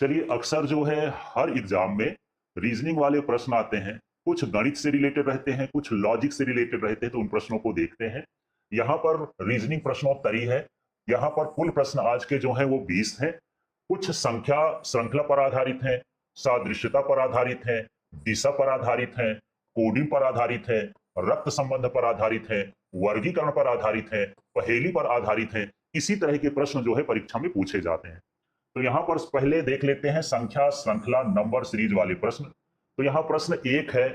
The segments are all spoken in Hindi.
चलिए, अक्सर जो है हर एग्जाम में रीजनिंग वाले प्रश्न आते हैं। कुछ गणित से रिलेटेड रहते हैं, कुछ लॉजिक से रिलेटेड रहते हैं, तो उन प्रश्नों को देखते हैं। यहाँ पर रीजनिंग प्रश्नोत्तरी है। यहाँ पर कुल प्रश्न आज के जो हैं वो 20 हैं। कुछ संख्या श्रृंखला पर आधारित हैं, सादृश्यता पर आधारित हैं, दिशा पर आधारित हैं, कोडिंग पर आधारित है, रक्त संबंध पर आधारित है, वर्गीकरण पर आधारित है, पहेली पर आधारित है। इसी तरह के प्रश्न जो है परीक्षा में पूछे जाते हैं। तो यहां पर पहले देख लेते हैं संख्या श्रृंखला नंबर सीरीज वाले प्रश्न। तो यहां प्रश्न 1 है,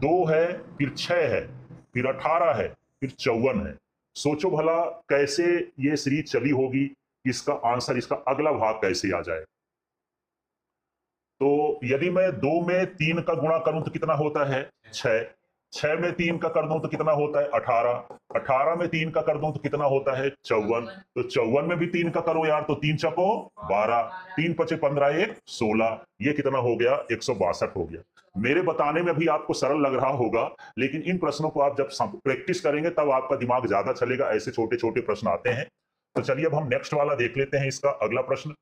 2 है, फिर 6 है, फिर 18 है, फिर 54 है। सोचो भला कैसे ये सीरीज चली होगी, इसका आंसर, इसका अगला भाग कैसे आ जाए। तो यदि मैं 2 में 3 का गुणा करूं तो कितना होता है? 6। 6 में 3 का कर दूं तो कितना होता है? 18। 18 में 3 का कर दूं तो कितना होता है? 54। तो 54 में भी 3 का करो यार, तो 3 चको 12, 3 पचे 15, 1 16। ये कितना हो गया? 162 हो गया। मेरे बताने में भी आपको सरल लग रहा होगा, लेकिन इन प्रश्नों को आप जब प्रैक्टिस करेंगे तब आपका दिमाग ज्यादा चलेगा। ऐसे छोटे छोटे प्रश्न आते हैं। तो चलिए अब हम नेक्स्ट वाला देख लेते हैं, इसका अगला प्रश्न।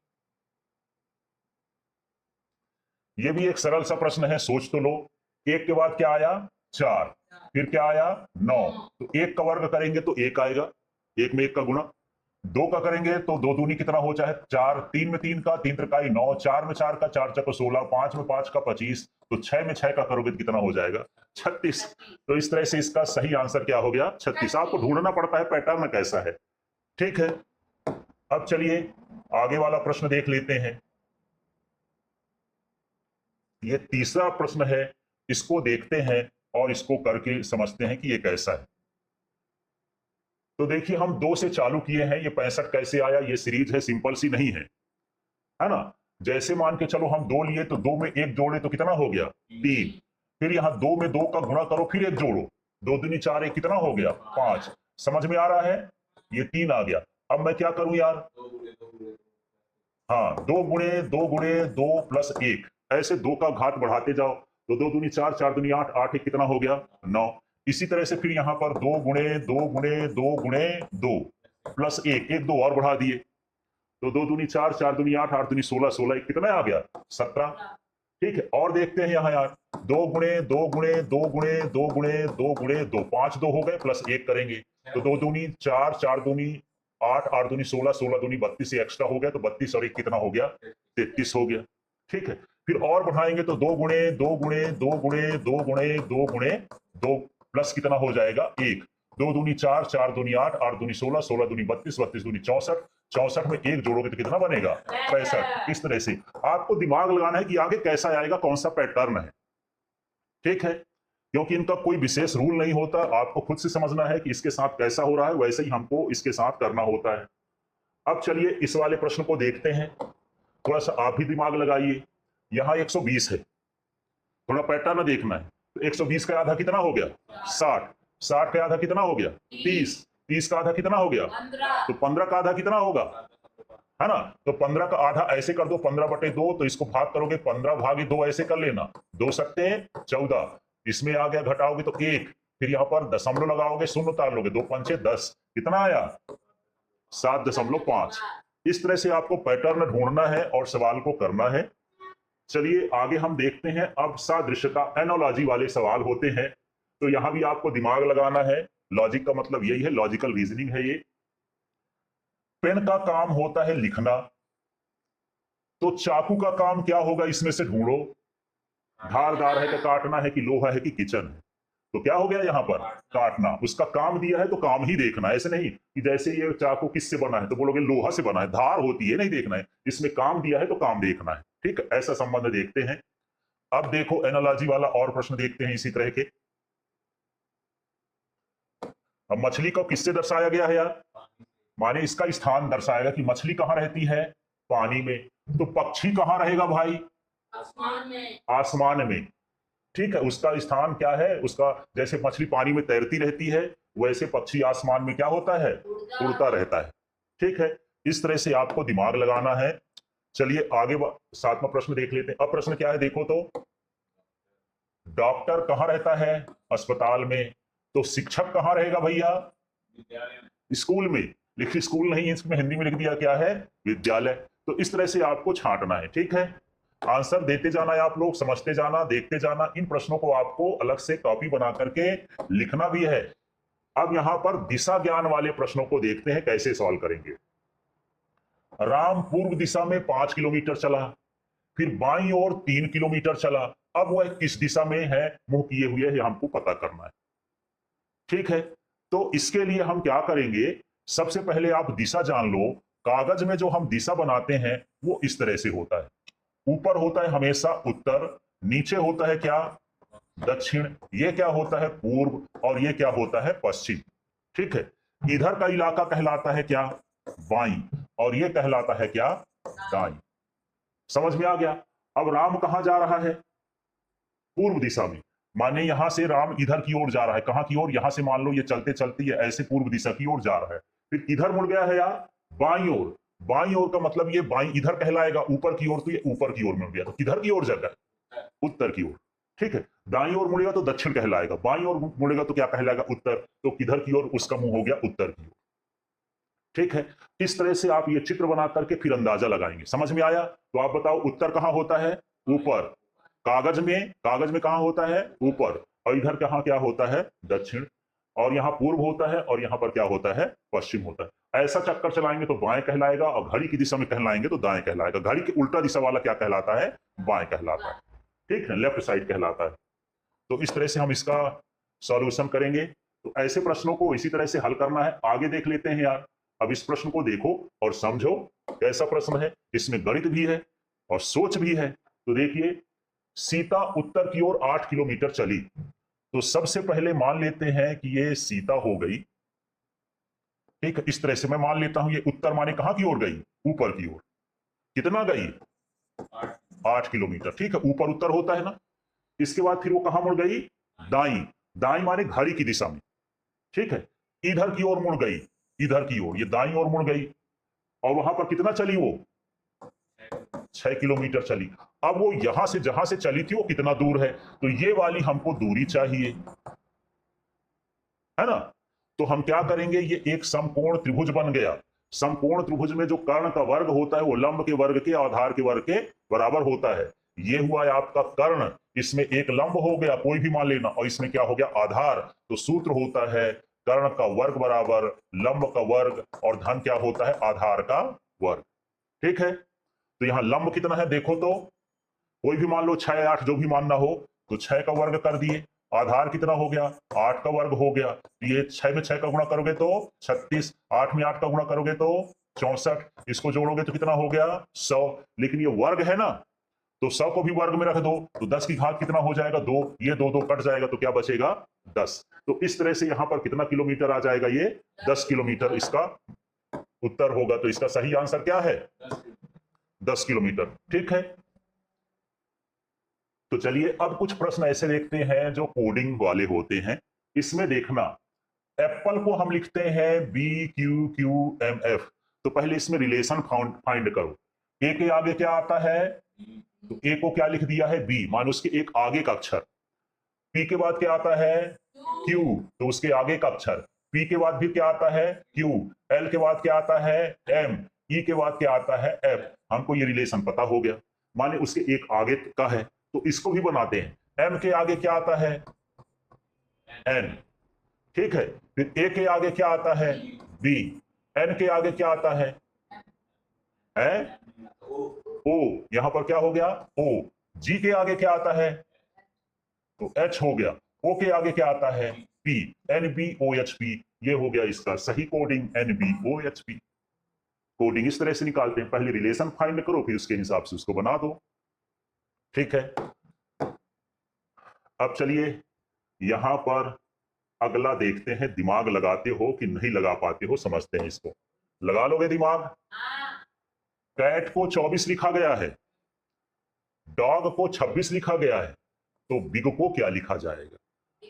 ये भी एक सरल सा प्रश्न है, सोच तो लो। 1 के बाद क्या आया? 4। फिर क्या आया? 9। तो 1 का वर्ग करेंगे तो 1 आएगा, 1 में 1 का गुणा। 2 का करेंगे तो 2 दूनी कितना हो जाए? 4। 3 में 3 का, 3 त्रिकाई 9। 4 में 4 का, 4 चको 16। 5 में 5 का 25। तो 6 में 6 का करोगे तो कितना हो जाएगा? 36। तो इस तरह से इसका सही आंसर क्या हो गया? 36। आपको ढूंढना पड़ता है पैटर्न कैसा है। ठीक है, अब चलिए आगे वाला प्रश्न देख लेते हैं। ये तीसरा प्रश्न है, इसको देखते हैं और इसको करके समझते हैं कि ये कैसा है। तो देखिए, हम 2 से चालू किए हैं। ये 65 कैसे आया? ये सीरीज है, सिंपल सी नहीं है ना। जैसे मान के चलो हम 2 लिए तो 2 में 1 जोड़े तो कितना हो गया? 3। फिर यहाँ 2 में 2 का गुणा करो, फिर 1 जोड़ो, 2 दूनी 4, 1 कितना हो गया? 5। समझ में आ रहा है? ये 3 आ गया। अब मैं क्या करूं यार? हाँ, 2 गुणे 2 गुणे 2 प्लस 1, ऐसे 2 का घात बढ़ाते जाओ। तो 2 दूनी 4, 4 दूनी 8, 8 एक कितना हो गया? 9। इसी तरह से फिर यहाँ पर 2 गुणे 2 गुणे 2 गुणे 2 प्लस 1, 1 2 और बढ़ा दिए। तो 2 दूनी 4, 4 दूनी 8, 8 दूनी 16, 16 एक कितना आ गया? 17। ठीक है, और देखते हैं यहाँ यार, 2 गुणे 2 गुणे 2 गुणे 2 गुणे 2 गुणे 2, 5 2 हो गए, प्लस 1 करेंगे तो 2 दूनी 4, 4 दूनी 8, 8 दूनी 16, 16 दूनी 32 से एक्स्ट्रा हो गया, तो 32 और 1 कितना हो गया? 33 हो गया। ठीक है, फिर और बढ़ाएंगे तो 2 गुणे 2 गुणे 2 गुणे 2 गुणे 2 गुणे 2 प्लस कितना हो जाएगा? 1। 2 दूनी 4, 4 दूनी 8, 8 दूनी 16, 16 दूनी 32, 32 दूनी 64, 64 में 1 जोड़ोगे तो कितना बनेगा? 65। इस तरह से आपको दिमाग लगाना है कि आगे कैसा आएगा, कौन सा पैटर्न है। ठीक है, क्योंकि इनका कोई विशेष रूल नहीं होता, आपको खुद से समझना है कि इसके साथ कैसा हो रहा है, वैसे ही हमको इसके साथ करना होता है। अब चलिए इस वाले प्रश्न को देखते हैं, थोड़ा सा आप भी दिमाग लगाइए। यहाँ 120 है, थोड़ा पैटर्न देखना है। तो 120 का आधा कितना हो गया? 60। 60 का आधा कितना हो गया? 30। 30 का आधा कितना हो गया? 15। तो 15 का आधा कितना होगा? है ना। तो 15 का आधा ऐसे कर दो, 15/2, तो इसको भाग करोगे 15/2 ऐसे कर लेना। 2 सकते 14, इसमें आ गया, घटाओगे तो 1, फिर यहाँ पर दशमलव लगाओगे, शून्य उतार लोगे, 2 पंचे 10, कितना आया? 7.5। इस तरह से आपको पैटर्न ढूंढना है और सवाल को करना है। चलिए आगे हम देखते हैं। अब सादृश्यता एनोलॉजी वाले सवाल होते हैं, तो यहां भी आपको दिमाग लगाना है। लॉजिक का मतलब यही है, लॉजिकल रीजनिंग है ये। पेन का काम होता है लिखना, तो चाकू का काम क्या होगा, इसमें से ढूंढो। धारदार है कि काटना है, कि लोहा है, कि किचन है। तो क्या हो गया यहाँ पर? काटना। उसका काम दिया है तो काम ही देखना है, ऐसे नहीं कि जैसे ये चाकू किससे बना है तो बोलोगे लोहा से बना है, धार होती है, नहीं देखना है। इसमें काम दिया है तो काम देखना है। ठीक है, ऐसा संबंध देखते हैं। अब देखो एनालॉजी वाला और प्रश्न देखते हैं इसी तरह के। अब मछली को किससे दर्शाया गया है यार? माने इसका स्थान दर्शाएगा कि मछली कहाँ रहती है? पानी में। तो पक्षी कहाँ रहेगा भाई? आसमान में। आसमान में। ठीक है, उसका स्थान क्या है? उसका, जैसे मछली पानी में तैरती रहती है, वैसे पक्षी आसमान में क्या होता है? उड़ता रहता है। ठीक है, इस तरह से आपको दिमाग लगाना है। चलिए आगे 7वां प्रश्न देख लेते हैं। अब प्रश्न क्या है देखो तो, डॉक्टर कहाँ रहता है? अस्पताल में। तो शिक्षक कहाँ रहेगा भैया? स्कूल में। लिखिए स्कूल नहीं, इसमें हिंदी में लिख दिया क्या है? विद्यालय। तो इस तरह से आपको छांटना है, ठीक है। आंसर देते जाना है, आप लोग समझते जाना, देखते जाना। इन प्रश्नों को आपको अलग से कॉपी बना करके लिखना भी है। अब यहां पर दिशा ज्ञान वाले प्रश्नों को देखते हैं कैसे सॉल्व करेंगे। राम पूर्व दिशा में 5 किलोमीटर चला, फिर बाईं ओर 3 किलोमीटर चला। अब वह किस दिशा में है, मुंह किए हुए है, हमको पता करना है, ठीक है। तो इसके लिए हम क्या करेंगे, सबसे पहले आप दिशा जान लो। कागज में जो हम दिशा बनाते हैं वो इस तरह से होता है। ऊपर होता है हमेशा उत्तर, नीचे होता है क्या, दक्षिण, ये क्या होता है पूर्व, और ये क्या होता है पश्चिम, ठीक है। इधर का इलाका कहलाता है क्या, बाईं, और ये कहलाता है क्या, दाईं। समझ में आ गया। अब राम कहां जा रहा है, पूर्व दिशा में, माने यहां से राम इधर की ओर जा रहा है। कहां की ओर, यहां से मान लो ये चलते चलते ये ऐसे पूर्व दिशा की ओर जा रहा है, फिर इधर मुड़ गया है यार बाईं ओर। बाईं ओर का मतलब ये बाईं इधर कहलाएगा, ऊपर की ओर तो ये ऊपर की ओर मुड़ गया, तो किधर की ओर जाएगा, उत्तर की ओर, ठीक है। दाईं ओर मुड़ेगा तो दक्षिण कहलाएगा, बाईं ओर मुड़ेगा तो क्या कहलाएगा, उत्तर। तो किधर की ओर, उसका मुंह हो गया उत्तर की ओर, ठीक है। इस तरह से आप ये चित्र बना करके फिर अंदाजा लगाएंगे। समझ में आया। तो आप बताओ उत्तर कहां होता है, ऊपर। कागज में कहां होता है, ऊपर। और इधर कहां क्या होता है, दक्षिण। और यहाँ पूर्व होता है, और यहाँ पर क्या होता है, पश्चिम होता है। ऐसा चक्कर चलाएंगे तो बाएं कहलाएगा, और घड़ी की दिशा में कहलाएंगे तो दाएं कहलाएगा। घड़ी की उल्टा दिशा वाला क्या कहलाता है, बाएं कहलाता है, ठीक है, लेफ्ट साइड कहलाता है। तो इस तरह से हम इसका सॉल्यूशन करेंगे। तो ऐसे प्रश्नों को इसी तरह से हल करना है। आगे देख लेते हैं यार। अब इस प्रश्न को देखो और समझो कैसा प्रश्न है। इसमें गणित भी है और सोच भी है। तो देखिए, सीता उत्तर की ओर 8 किलोमीटर चली। तो सबसे पहले मान लेते हैं कि ये सीता हो गई, ठीक है। इस तरह से मैं मान लेता हूं ये उत्तर माने कहां की ओर गई, ऊपर की ओर। कितना गई, 8 किलोमीटर, ठीक है। ऊपर उत्तर होता है ना। इसके बाद फिर वो कहां मुड़ गई, दाई। दाई माने घड़ी की दिशा में, ठीक है। इधर की ओर मुड़ गई, इधर की ओर, ये दाई ओर मुड़ गई। और वहां पर कितना चली वो, 6 किलोमीटर चली। अब वो यहां से जहां से चली थी वो कितना दूर है, तो ये वाली हमको दूरी चाहिए, है ना। तो हम क्या करेंगे, ये एक समकोण त्रिभुज बन गया। समकोण त्रिभुज में जो कर्ण का वर्ग होता है वो लंब के वर्ग के, आधार के वर्ग के बराबर होता है। ये हुआ है आपका कर्ण। इसमें एक लंब हो गया, कोई भी मान लेना, और इसमें क्या हो गया, आधार। तो सूत्र होता है कर्ण का वर्ग बराबर लंब का वर्ग, और धन क्या होता है, आधार का वर्ग, ठीक है। तो यहां लंब कितना है देखो, तो कोई भी मान लो, 6 8 जो भी मानना हो, तो 6 का वर्ग कर दिए। आधार कितना हो गया, 8 का वर्ग हो गया। ये 6 में 6 का गुणा करोगे तो 36, 8 में 8 का गुणा करोगे तो 64, इसको जोड़ोगे तो कितना हो गया, 100। लेकिन ये वर्ग है ना, तो 100 को भी वर्ग में रख दो, तो 10 की घात कितना हो जाएगा, 2। ये 2 2 कट जाएगा, तो क्या बचेगा, 10। तो इस तरह से यहां पर कितना किलोमीटर आ जाएगा, ये 10 किलोमीटर इसका उत्तर होगा। तो इसका सही आंसर क्या है, 10 किलोमीटर, ठीक है। तो चलिए अब कुछ प्रश्न ऐसे देखते हैं जो कोडिंग वाले होते हैं। इसमें देखना, एप्पल को हम लिखते हैं BQQMF। तो पहले इसमें रिलेशन फाइंड करो। ए के आगे क्या आता है, तो ए को क्या लिख दिया है, बी, मान उसके एक आगे का अक्षर। पी के बाद क्या आता है, क्यू, तो उसके आगे का अक्षर। पी के बाद भी क्या आता है, क्यू। एल के बाद क्या आता है, एम। ई के बाद क्या आता है, एफ। हमको ये रिलेशन पता हो गया, माने उसके एक आगे का है। तो इसको भी बनाते हैं। एम के आगे क्या आता है, एन, ठीक है। फिर ए के आगे क्या आता है, बी। एन के आगे क्या आता है, ओ। यहां पर क्या हो गया, ओ। जी के आगे क्या आता है, तो एच हो गया। ओ के आगे क्या आता है, पी। NBOHP, ये हो गया इसका सही कोडिंग, NBOHP। कोडिंग इस तरह से निकालते हैं, पहले रिलेशन फाइंड करो, फिर उसके हिसाब से उसको बना दो, ठीक है। अब चलिए यहां पर अगला देखते हैं, दिमाग लगाते हो कि नहीं लगा पाते हो, समझते हैं इसको। लगा लोगे दिमाग। कैट को 24 लिखा गया है, डॉग को 26 लिखा गया है, तो बिग को क्या लिखा जाएगा।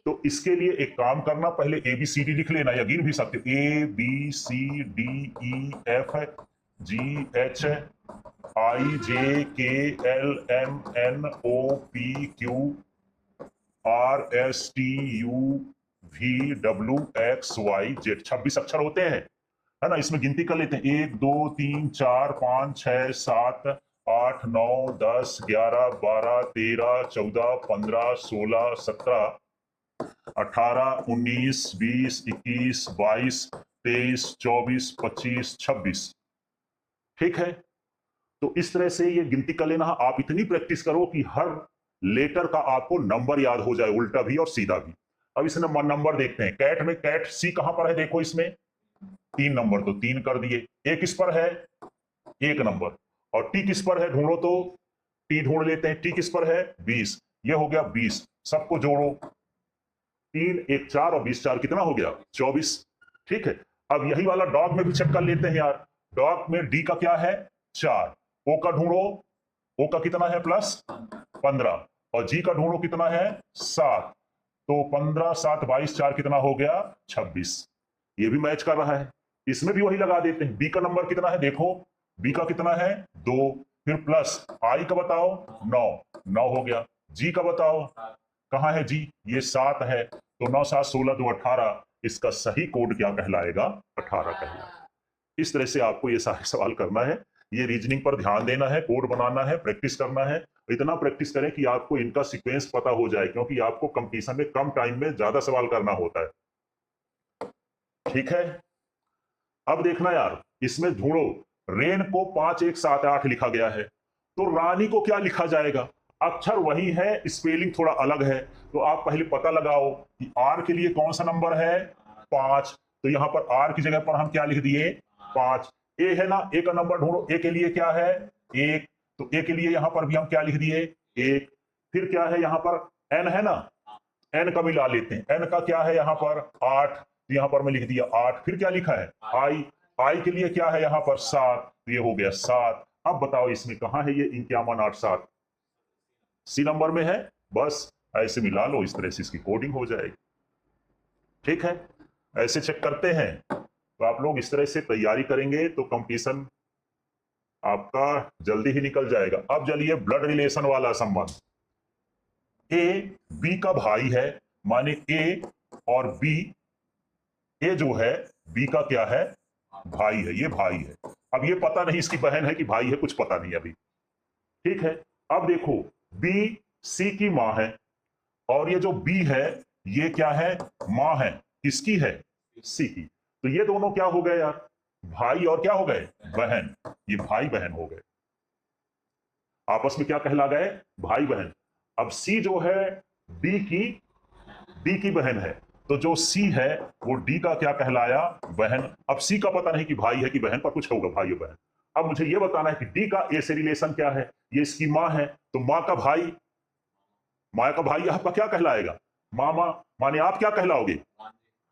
तो इसके लिए एक काम करना, पहले ABCD लिख लेना, या गिन भी सकते हो, ABCDEFGHIJKLMNOPQRSTUVWXYZ। 26 अक्षर होते हैं। है ना, इसमें गिनती कर लेते हैं 1 2 3 4 5 6 7 8 9 10 11 12 13 14 15 16 17 18 19 20 21 22 23 24 25 26। ठीक है, तो इस तरह से ये गिनती कर लेना। आप इतनी प्रैक्टिस करो कि हर लेटर का आपको नंबर याद हो जाए, उल्टा भी और सीधा भी। अब इसमें नंबर देखते हैं। कैट में कैट सी कहां पर है, देखो इसमें 3 नंबर, तो 3 कर दिए। ए किस पर है, 1 नंबर। और टी किस पर है, ढूंढो, तो टी ढूंढ लेते हैं। टी किस पर है, 20। ये हो गया 20। सबको जोड़ो, 3 1 4 और 20 4 कितना हो गया, 24। ठीक है, अब यही वाला डॉग में भी चेक कर लेते हैं यार। डॉग में डी का क्या है, 4। ओ का ढूंढो, ओ का कितना है, +15। और जी का ढूंढो, कितना है, 7। तो 15 7 22 4 कितना हो गया, 26। ये भी मैच कर रहा है। इसमें भी वही लगा देते हैं। बी का नंबर कितना है, देखो बी का कितना है, 2। फिर प्लस आई का बताओ, 9। 9 हो गया। जी का बताओ, कहां है जी, ये 7 है। तो 9 7 16 2 18। इसका सही कोड क्या कहलाएगा, 18 कहलाएगा। इस तरह से आपको ये सारे सवाल करना है। ये रीजनिंग पर ध्यान देना है, कोड बनाना है, प्रैक्टिस करना है। इतना प्रैक्टिस करें कि आपको इनका सीक्वेंस पता हो जाए, क्योंकि आपको कंपटीशन में कम टाइम में ज्यादा सवाल करना होता है। ठीक है, अब देखना यार, इसमें ढूंढो। रेन को 5 1 7 8 लिखा गया है, तो रानी को क्या लिखा जाएगा। अक्षर वही है, स्पेलिंग थोड़ा अलग है। तो आप पहले पता लगाओ कि आर के लिए कौन सा नंबर है, 5। तो यहां पर आर की जगह पर हम क्या लिख दिए, 5। ए है ना, ए का नंबर ढूंढो। ए के लिए क्या है, 1। तो ए के लिए यहां पर भी हम क्या लिख दिए, 1। फिर क्या है यहां पर, एन है ना, एन का भी ला लेते हैं। एन का क्या है यहां पर, 8। यहां पर मैं लिख दिया 8। फिर क्या लिखा है, आई। आई के लिए क्या है यहां पर, 7। तो ये हो गया 7। अब बताओ इसमें कहां है ये 5187, सी नंबर में है। बस ऐसे मिला लो, इस तरह से इसकी कोडिंग हो जाएगी। ठीक है, ऐसे चेक करते हैं। तो आप लोग इस तरह से तैयारी करेंगे तो कंपटीशन आपका जल्दी ही निकल जाएगा। अब चलिए ब्लड रिलेशन वाला संबंध। ए बी का भाई है, माने ए और बी। ए जो है बी का क्या है, भाई है, ये भाई है। अब ये पता नहीं इसकी बहन है कि भाई है, कुछ पता नहीं अभी। ठीक है, अब देखो बी सी की मां है, और ये जो बी है ये क्या है, मां है। किसकी है, सी की। तो ये दोनों क्या हो गए यार, भाई और क्या हो गए, बहन। ये भाई बहन हो गए, आपस में क्या कहला गए, भाई बहन। अब सी जो है डी की बहन है, तो जो सी है वो डी का क्या कहलाया, बहन। अब सी का पता नहीं कि भाई है कि बहन, पर कुछ होगा भाई और बहन। अब मुझे ये बताना है कि डी का ए से रिलेशन क्या है। ये इसकी मां है, तो मां का भाई, मां का भाई आपका क्या कहलाएगा, मामा। माने आप क्या कहलाओगे,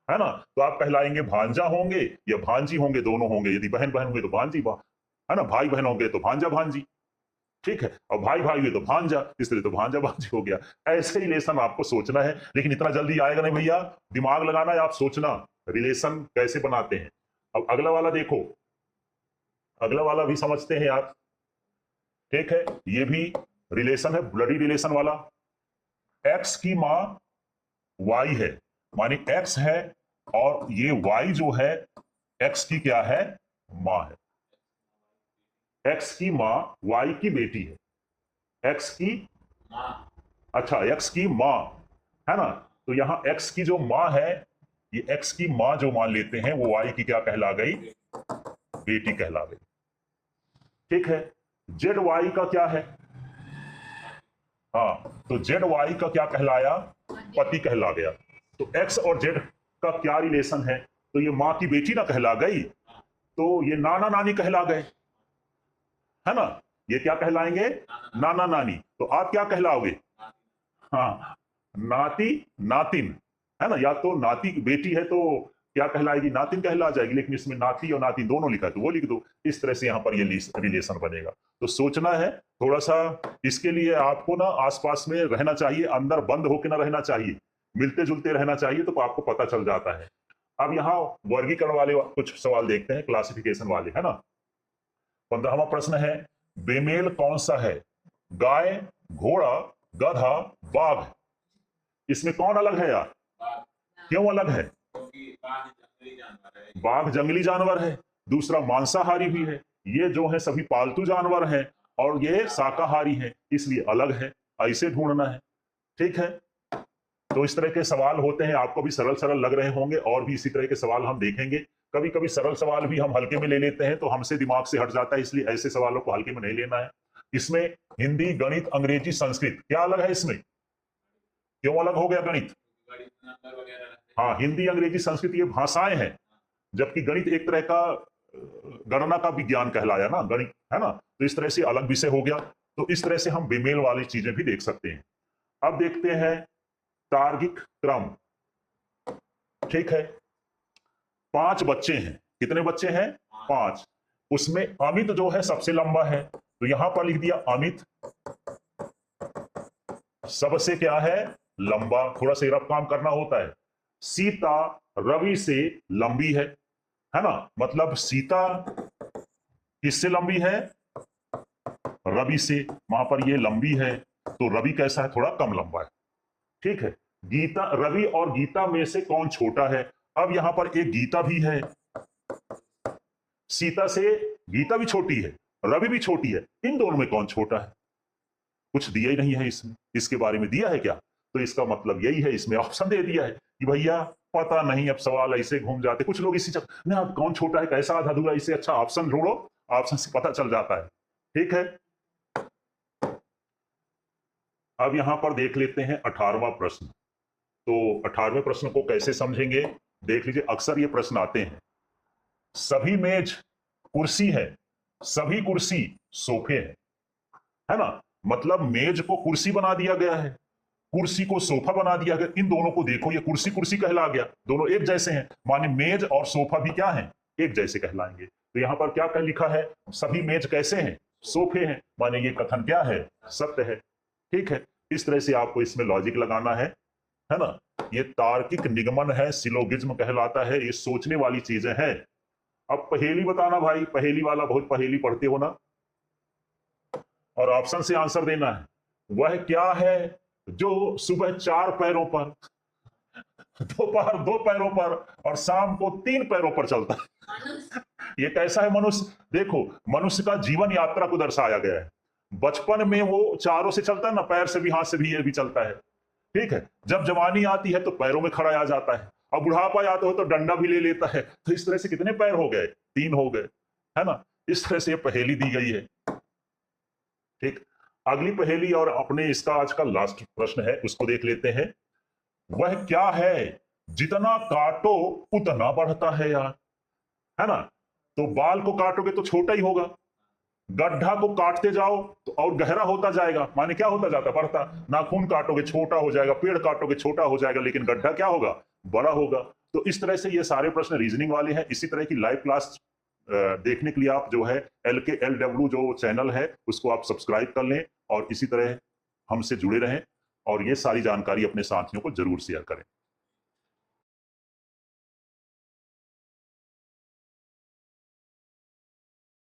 है ना। तो आप कहलाएंगे भांजा होंगे या भांजी होंगे, दोनों होंगे। यदि बहन बहन हुए तो भांजी है ना, भाई बहन होंगे तो भांजा भांजी। ठीक है, और भाई भाई हुए तो भांजा, इसलिए तो भांजा भांजी हो गया। ऐसे रिलेशन आपको सोचना है, लेकिन इतना जल्दी आएगा नहीं भैया, दिमाग लगाना है। आप सोचना रिलेशन कैसे बनाते हैं। अब अगला वाला देखो, अगला वाला भी समझते हैं यार। ठीक है, ये भी रिलेशन है, ब्लडी रिलेशन वाला। एक्स की मां वाई है, मानी एक्स है, और ये वाई जो है एक्स की क्या है, मां है। एक्स की मां वाई की बेटी है, एक्स की, अच्छा एक्स की मां, है ना। तो यहां एक्स की जो मां है, ये एक्स की मां जो मान लेते हैं, वो वाई की क्या कहला गई, बेटी कहला गई। ठीक है, जेड वाई का क्या है, हाँ, तो जेड वाई का क्या कहलाया, पति कहला गया। तो एक्स और जेड का क्या रिलेशन है, तो ये मां की बेटी ना कहला गई, तो ये नाना नानी कहला गए, है ना। ये क्या कहलाएंगे, नाना नानी। तो आप क्या कहलाओगे, हाँ, नाती नातिन, है ना। या तो नाती बेटी है तो क्या कहलाएगी, नातिन कहला जाएगी, लेकिन इसमें नाती और नाती दोनों लिखा है तो वो लिख दो। इस तरह से यहाँ पर ये रिलेशन बनेगा। तो सोचना है थोड़ा सा। इसके लिए आपको ना आसपास में रहना चाहिए, अंदर बंद होकर ना रहना चाहिए, मिलते जुलते रहना चाहिए, तो आपको पता चल जाता है। अब यहाँ वर्गीकरण वाले कुछ सवाल देखते हैं, क्लासिफिकेशन वाले, है ना। 15वां प्रश्न है, बेमेल कौन सा है, गाय, घोड़ा, गधा, बाघ। इसमें कौन अलग है यार, क्यों अलग है, बाघ जंगली जानवर है, दूसरा मांसाहारी भी है, ये जो है सभी पालतू जानवर हैं और ये शाकाहारी हैं, इसलिए अलग है, ऐसे ढूंढना है। ठीक है, तो इस तरह के सवाल होते हैं, आपको भी सरल सरल लग रहे होंगे और भी इसी तरह के सवाल हम देखेंगे। कभी कभी सरल सवाल भी हम हल्के में ले लेते हैं तो हमसे दिमाग से हट जाता है, इसलिए ऐसे सवालों को हल्के में नहीं लेना है। इसमें हिंदी, गणित, अंग्रेजी, संस्कृत क्या अलग है इसमें? क्यों अलग हो गया गणित? हाँ, हिंदी, अंग्रेजी, संस्कृत ये भाषाएं हैं, जबकि गणित एक तरह का गणना का विज्ञान कहलाया ना, गणित है ना, तो इस तरह से अलग विषय हो गया। तो इस तरह से हम बेमेल वाली चीजें भी देख सकते हैं। अब देखते हैं तार्किक क्रम। ठीक है, 5 बच्चे हैं। कितने बच्चे हैं? 5। उसमें अमित जो है सबसे लंबा है, तो यहां पर लिख दिया अमित सबसे क्या है? लंबा। थोड़ा सा रफ काम करना होता है। सीता रवि से लंबी है ना, मतलब सीता किससे लंबी है? रवि से। वहां पर ये लंबी है तो रवि कैसा है? थोड़ा कम लंबा है। ठीक है, गीता, रवि और गीता में से कौन छोटा है? अब यहां पर एक गीता भी है, सीता से गीता भी छोटी है, रवि भी छोटी है, इन दोनों में कौन छोटा है? कुछ दिया ही नहीं है इसमें, इसके बारे में दिया है क्या? तो इसका मतलब यही है, इसमें ऑप्शन दे दिया है कि भैया पता नहीं, अब सवाल ऐसे घूम जाते कुछ लोग इसी चक्कर में, अब कौन छोटा है, कैसा आधा अधूरा, इससे अच्छा ऑप्शन ढूंढो, ऑप्शन से पता चल जाता है। ठीक है, अब यहां पर देख लेते हैं 18वां प्रश्न। तो 18वें प्रश्न को कैसे समझेंगे देख लीजिए। अक्सर ये प्रश्न आते हैं, सभी मेज कुर्सी है, सभी कुर्सी सोफे हैं, है ना, मतलब मेज को कुर्सी बना दिया गया है, कुर्सी को सोफा बना दिया गया। इन दोनों को देखो, ये कुर्सी कुर्सी कहला गया, दोनों एक जैसे हैं, माने मेज और सोफा भी क्या हैं? एक जैसे कहलाएंगे। तो यहां पर क्या लिखा है? सभी मेज कैसे हैं? सोफे हैं, माने ये कथन क्या है? सत्य है। ठीक है, इस तरह से आपको इसमें लॉजिक लगाना है ना। ये तार्किक निगमन है, सिलोगिज्म कहलाता है, ये सोचने वाली चीजें हैं। अब पहेली बताना भाई, पहेली वाला, बहुत पहेली पढ़ते हो ना, और ऑप्शन से आंसर देना है। वह क्या है जो सुबह 4 पैरों पर, दोपहर 2 पैरों पर और शाम को 3 पैरों पर चलता है? ये कैसा है मनुष्य? देखो, मनुष्य का जीवन यात्रा को दर्शाया गया है। बचपन में वो चारों से चलता है ना, पैर से भी, हाथ से भी, ये भी चलता है। ठीक है, जब जवानी आती है तो पैरों में खड़ा आ जाता है, अब बुढ़ापा आता हो तो डंडा भी ले लेता है। तो इस तरह से कितने पैर हो गए? 3 हो गए, है ना। इस तरह से ये पहेली दी गई है। ठीक, अगली पहेली और अपने इसका आज का लास्ट प्रश्न है, उसको देख लेते हैं। वह क्या है जितना काटो उतना बढ़ता है यार, है ना। तो बाल को काटोगे तो छोटा ही होगा, गड्ढा को काटते जाओ तो और गहरा होता जाएगा, माने क्या होता जाता? बढ़ता। नाखून काटोगे छोटा हो जाएगा, पेड़ काटोगे छोटा हो जाएगा, लेकिन गड्ढा क्या होगा? बड़ा होगा। तो इस तरह से ये सारे प्रश्न रीजनिंग वाले हैं। इसी तरह की लाइव क्लास देखने के लिए आप जो है LKLW जो चैनल है उसको आप सब्सक्राइब कर लें और इसी तरह हमसे जुड़े रहें और ये सारी जानकारी अपने साथियों को जरूर शेयर करें।